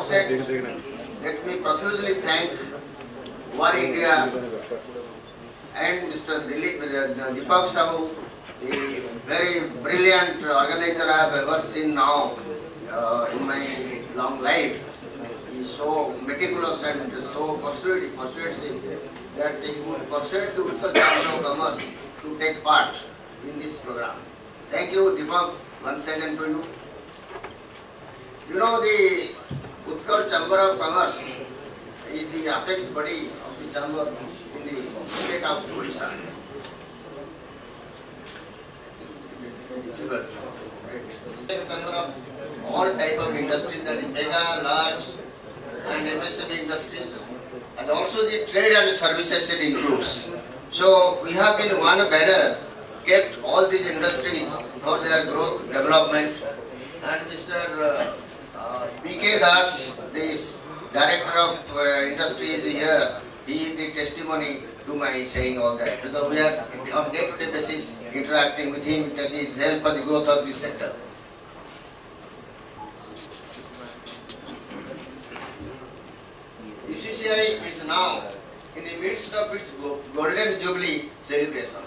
outset, let me profusely thank One India and Mr. Deepak Sahu, the very brilliant organizer I have ever seen now in my long life. He is so meticulous and so persuasive that he would persuade the Uttar Chamber of Commerce to take part in this program. Thank you, Deepak, once again to you. You know, the Utkal Chamber of Commerce is the apex body of the chamber in the state of Odisha. Chamber of all type of industries, that is mega, large and MSME industries, and also the trade and services it includes. So we have been one banner kept all these industries for their growth, development, and Mr. B.K. Das, this Director of Industry is here. He is the testimony to my saying all that. Because we are on day-to-day basis interacting with him, taking his help for the growth of this sector. UCCI is now in the midst of its Golden Jubilee celebration.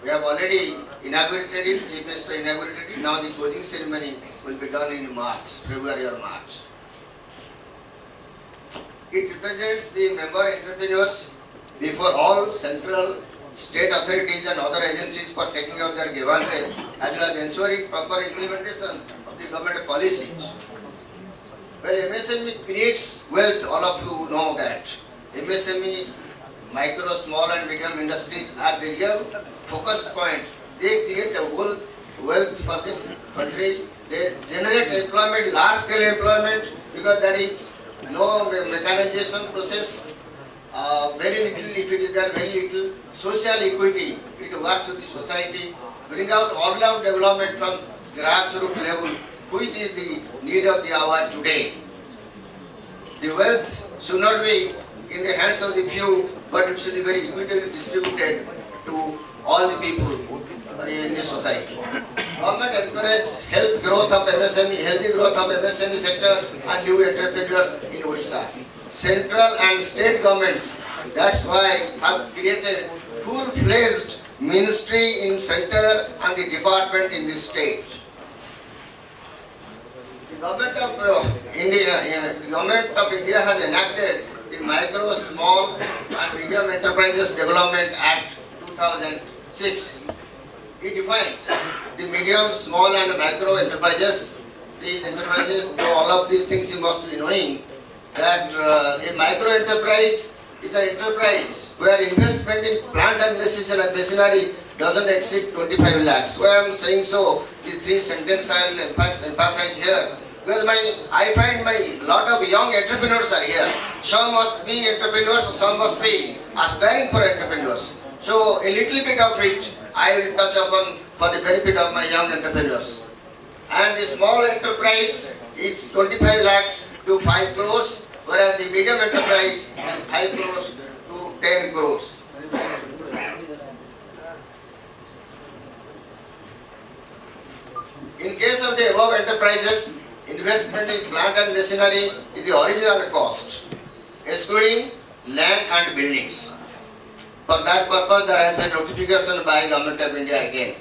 We have already inaugurated it, Chief Minister inaugurated it. Now the closing ceremony will be done in March, February or March. It represents the member entrepreneurs before all central, state authorities and other agencies for taking out their grievances as well as ensuring proper implementation of the government policies. Well, MSME creates wealth, all of you know that. MSME, micro, small and medium industries are the real focus point. They create a wealth for this country. They generate employment, large scale employment, because there is no mechanization process, very little, if it is there, very little. Social equity, it works with the society, bring out all-round development from grassroots level, which is the need of the hour today. The wealth should not be in the hands of the few, but it should be very equitably distributed to all the people in the society. Government encourages healthy growth of MSME sector and new entrepreneurs in Odisha. Central and state governments, that's why have created full-fledged ministry in center and the department in the state. The government of India has enacted the Micro, Small and Medium Enterprises Development Act 2006. It defines the medium, small and micro enterprises. These enterprises, though all of these things you must be knowing, that a micro enterprise is an enterprise where investment in plant and machinery doesn't exceed 25 lakhs. Why I am saying so, the three sentences I will emphasize here. Because I find my lot of young entrepreneurs are here. Some must be entrepreneurs, some must be aspiring for entrepreneurs. So a little bit of it I will touch upon for the benefit of my young entrepreneurs. And the small enterprise is 25 lakhs to 5 crores, whereas the medium enterprise is 5 crores to 10 crores. In case of the above enterprises, investment in plant and machinery is the original cost, excluding land and buildings. For that purpose, there has been notification by Government of India again.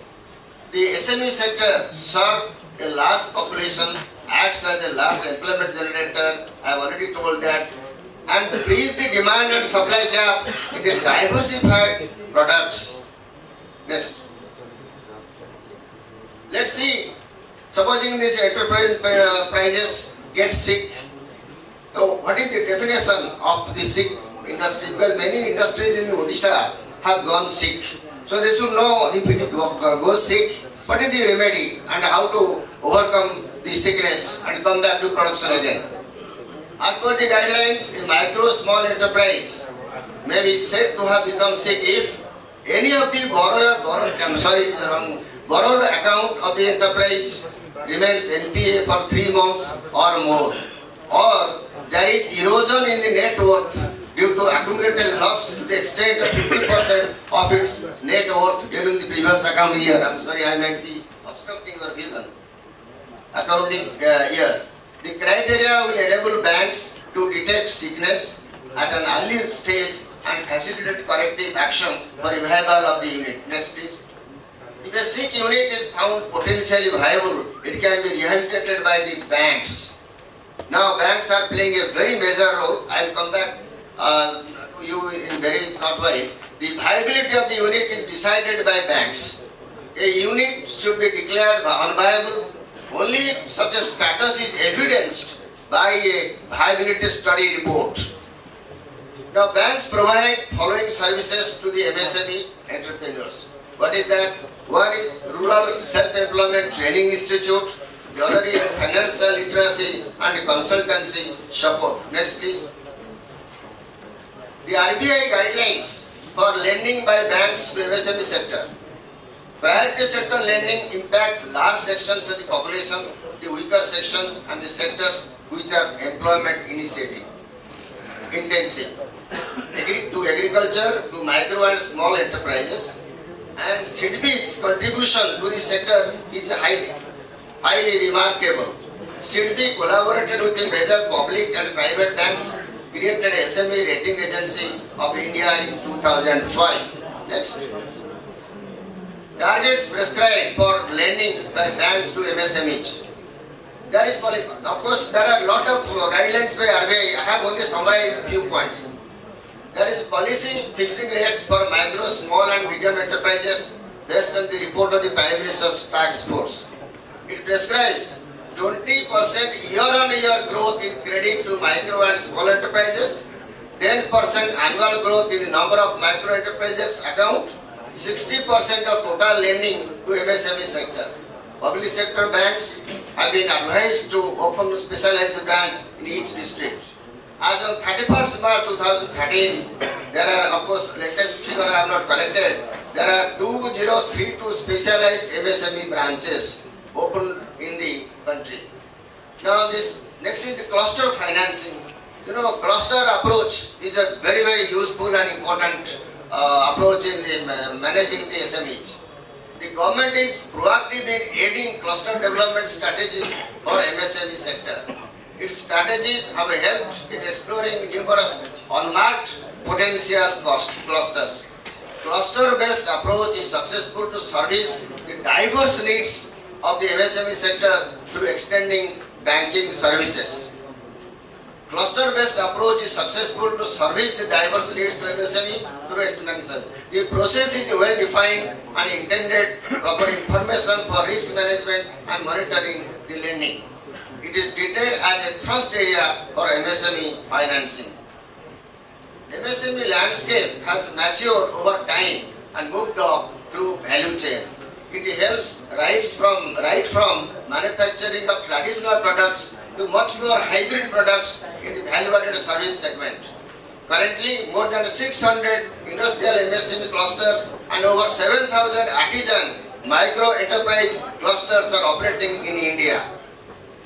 The SME sector serves a large population, acts as a large employment generator, I have already told that, and bridge the demand and supply gap in the diversified products. Next. Let's see, supposing these enterprises get sick, so what is the definition of the sick industry? Because many industries in Odisha have gone sick. So they should know if it goes sick, what is the remedy and how to overcome the sickness and come back to production again. As per the guidelines, a micro small enterprise may be said to have become sick if any of the borrowed account of the enterprise remains NPA for 3 months or more, or there is erosion in the net worth due to accumulated loss to the extent of 50% of its net worth during the previous account year. I'm sorry, I might be obstructing your vision. Accounting year. The criteria will enable banks to detect sickness at an early stage and facilitate corrective action for revival of the unit. Next please. If a sick unit is found potentially viable, it can be rehabilitated by the banks. Now banks are playing a very major role. I will come back to you in very short while. The viability of the unit is decided by banks. A unit should be declared unviable only if such a status is evidenced by a viability study report. Now banks provide following services to the MSME entrepreneurs. What is that? One is Rural Self-Employment Training Institute. The other is Financial Literacy and Consultancy Support. Next please. The RBI guidelines for lending by banks to MSME sector. Priority sector lending impact large sections of the population, the weaker sections and the sectors which are employment initiative intensive. To agriculture, to micro and small enterprises, and SIDBI's contribution to the sector is highly remarkable. SIDBI collaborated with the major public and private banks, created SME Rating Agency of India in 2005. Next. Targets prescribed for lending by banks to MSMEs. There is policy. Of course, there are a lot of guidelines by RBI. I have only summarized few points. There is policy fixing rates for micro, small and medium enterprises based on the report of the Prime Minister's Task Force. It prescribes 20% year-on-year growth in credit to micro and small enterprises, 10% annual growth in the number of micro enterprises account, 60% of total lending to MSME sector. Public sector banks have been advised to open specialized branches in each district. As on 31st March 2013, there are, of course, latest figure I have not collected, there are 2032 specialized MSME branches opened in the country. Now this, next is the cluster financing. You know, cluster approach is a very useful and important approach in managing the SMEs. The government is proactive in aiding cluster development strategies for MSME sector. Its strategies have helped in exploring numerous unmarked potential clusters. Cluster-based approach is successful to service the diverse needs of the MSME sector through extending banking services. Cluster-based approach is successful to service the diverse needs of MSME through banking services. The process is well defined and intended proper information for risk management and monitoring the lending. It is treated as a thrust area for MSME financing. MSME landscape has matured over time and moved up through value chain. It helps right from manufacturing of traditional products to much more hybrid products in the value-added service segment. Currently, more than 600 industrial MSME clusters and over 7,000 artisan micro enterprise clusters are operating in India.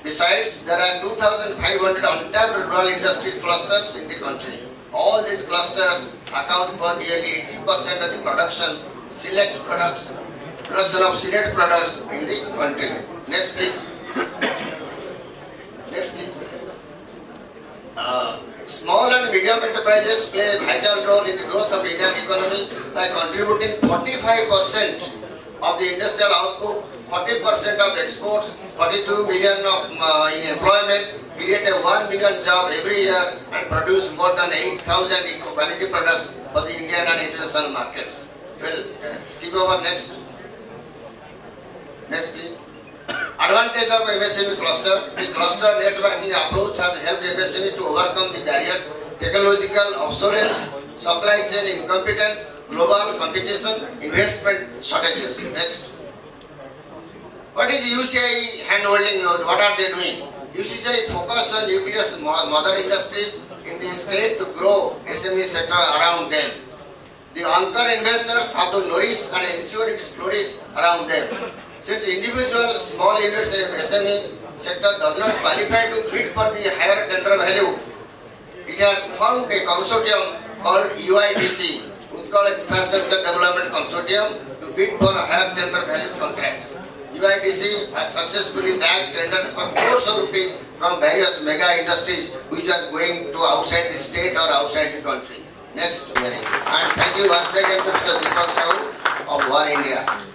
Besides, there are 2,500 untapped rural industry clusters in the country. All these clusters account for nearly 80% of the production of select products in the country. Next please. Next please. Small and medium enterprises play a vital role in the growth of Indian economy by contributing 45% of the industrial output, 40% of exports, 42 million in employment, create a 1 million job every year and produce more than 8,000 eco-quality products for the Indian and international markets. Well, skip over next. Next please. Advantage of MSME cluster. The cluster networking approach has helped MSME to overcome the barriers, technological obsolescence, supply chain incompetence, global competition, investment shortages. Next. What is UCI handholding? What are they doing? UCI focus on nucleus mother industries in the state to grow SME sector around them. The anchor investors have to nourish and ensure its flourish around them. Since individual small units in SME sector does not qualify to bid for the higher tender value, it has formed a consortium called UIDC, Utkal Infrastructure Development Consortium, to bid for higher tender value contracts. UIDC has successfully bagged tenders for crores of rupees from various mega industries which are going to outside the state or outside the country. Next hearing. And thank you once again to Mr. Deepak Sahu of War India.